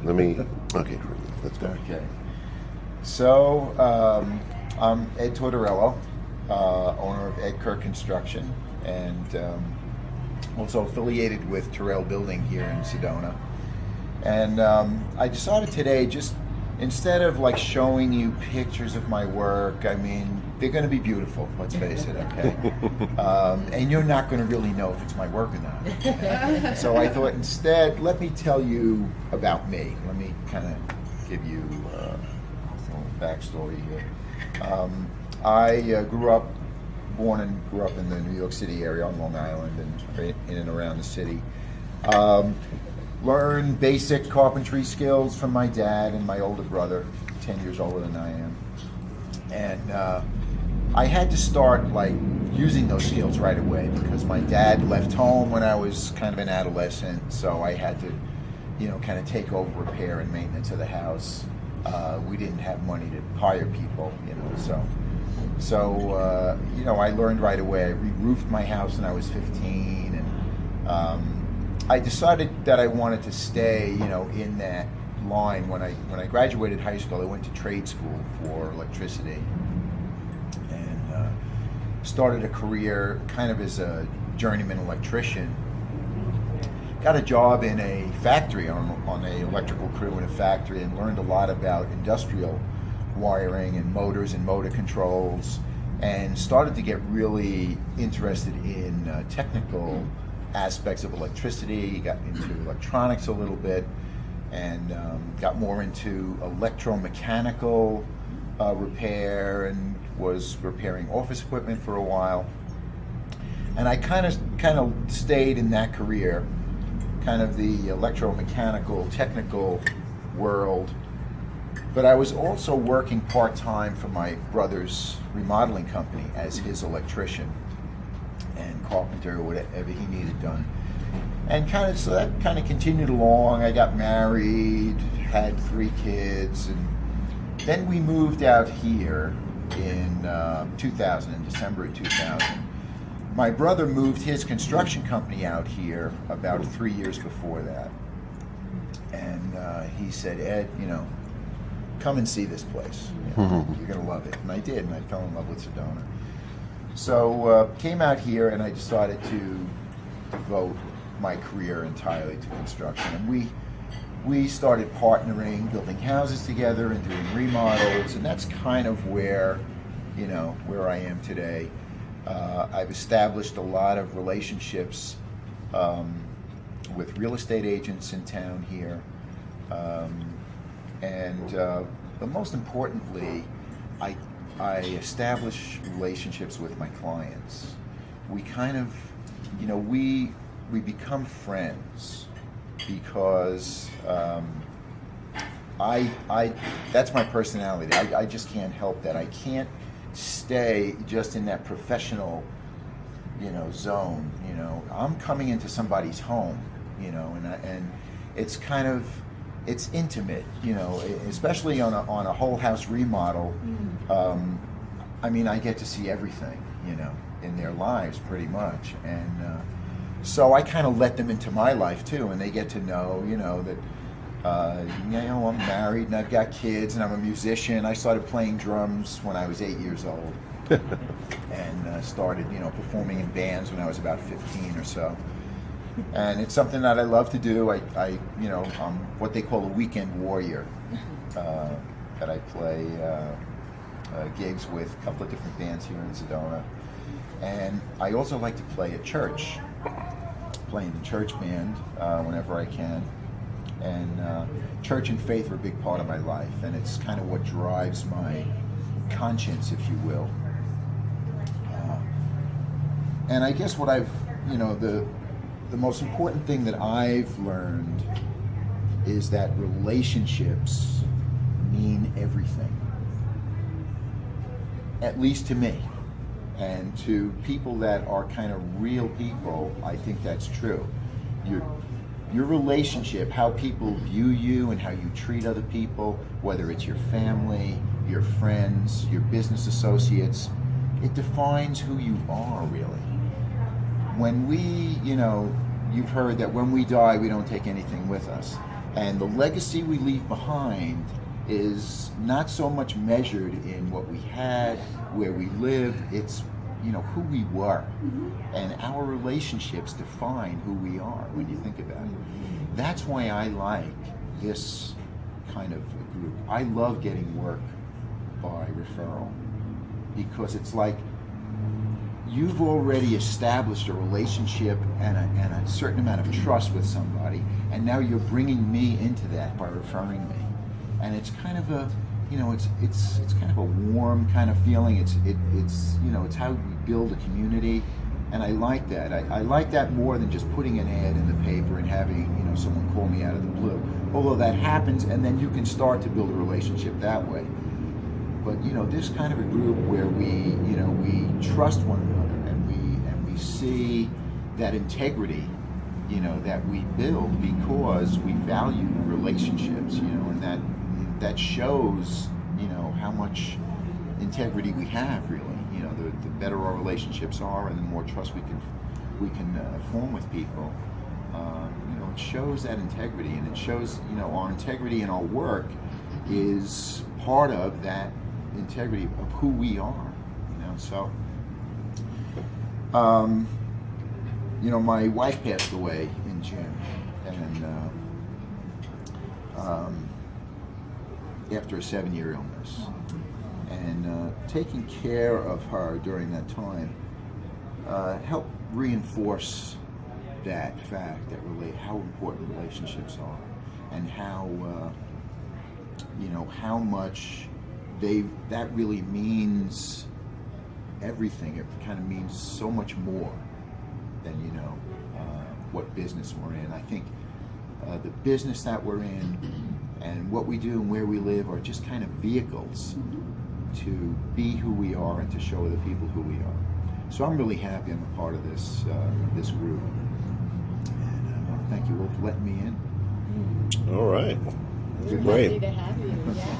Let me. Okay, let's go. Okay. So, I'm Ed Tortorello, owner of Kirk Construction, and also affiliated with Terrell Building here in Sedona. And I decided today, just instead of like showing you pictures of my work, I mean, they're going to be beautiful, let's face it, okay? And you're not going to really know if it's my work or not. Okay? So I thought instead, let me tell you about me. Let me kind of give you a little backstory here. I born and grew up in the New York City area on Long Island and in and around the city. Learned basic carpentry skills from my dad and my older brother, 10 years older than I am. And I had to start like using those skills right away because my dad left home when I was kind of an adolescent, so I had to, kind of take over repair and maintenance of the house. We didn't have money to hire people, so I learned right away. I re-roofed my house when I was 15, and I decided that I wanted to stay, in that line. When I graduated high school, I went to trade school for electricity and started a career kind of as a journeyman electrician. Got a job in a factory on a electrical crew in a factory, and learned a lot about industrial wiring and motors and motor controls, and started to get really interested in technical aspects of electricity, got into electronics a little bit, and got more into electromechanical repair, and was repairing office equipment for a while. And I kind of stayed in that career, kind of the electromechanical, technical world. But I was also working part-time for my brother's remodeling company as his electrician and carpenter, or whatever he needed done. And so that kind of continued along. I got married, had 3 kids, and then we moved out here in 2000, in December of 2000. My brother moved his construction company out here about 3 years before that. And he said, Ed, come and see this place. You're going to love it. And I did, and I fell in love with Sedona. So came out here, and I decided to devote my career entirely to construction. And we started partnering, building houses together and doing remodels, and that's kind of where I am today. I've established a lot of relationships with real estate agents in town here, but most importantly, I establish relationships with my clients. We kind of, we become friends because that's my personality. I just can't help that. I can't stay just in that professional, zone. I'm coming into somebody's home, and it's kind of, it's intimate, especially on a whole house remodel. I get to see everything, in their lives pretty much, and so I kind of let them into my life too, and they get to know, that I'm married and I've got kids and I'm a musician. I started playing drums when I was 8 years old, and started, performing in bands when I was about 15 or so. And it's something that I love to do. I'm what they call a weekend warrior. That I play gigs with a couple of different bands here in Sedona. And I also like to play at church, playing the church band whenever I can. And church and faith are a big part of my life, and it's kind of what drives my conscience, if you will. And I guess what I've, the most important thing that I've learned is that relationships mean everything. At least to me. And to people that are kind of real people, I think that's true. Your relationship, how people view you and how you treat other people, whether it's your family, your friends, your business associates, it defines who you are, really. When we, you've heard that when we die, we don't take anything with us. And the legacy we leave behind is not so much measured in what we had, where we lived. It's, you know, who we were. And our relationships define who we are when you think about it. That's why I like this kind of a group. I love getting work by referral, because it's like you've already established a relationship and a certain amount of trust with somebody, and now you're bringing me into that by referring me. And it's kind of a, you know, it's kind of a warm kind of feeling. It's you know, it's how we build a community, and I like that. I like that more than just putting an ad in the paper and having, you know, someone call me out of the blue. Although that happens, and then you can start to build a relationship that way. But, you know, this kind of a group where we, you know, we trust one another, and we see that integrity, you know, that we build because we value relationships, you know, and that shows, you know, how much integrity we have, really. You know, the better our relationships are, and the more trust we can form with people. You know, it shows that integrity, and it shows, you know, our integrity in our work is part of that integrity of who we are. You know, so. You know, my wife passed away in June, and after a 7-year illness, and taking care of her during that time helped reinforce that fact, that how important relationships are, and how you know, how much that really means everything. It kind of means so much more than, you know, what business we're in. I think the business that we're in and what we do and where we live are just kind of vehicles to be who we are and to show other people who we are. So I'm really happy I'm a part of this this group, and I want to thank you all for letting me in. All right. We're Great. happy to have you. Yeah.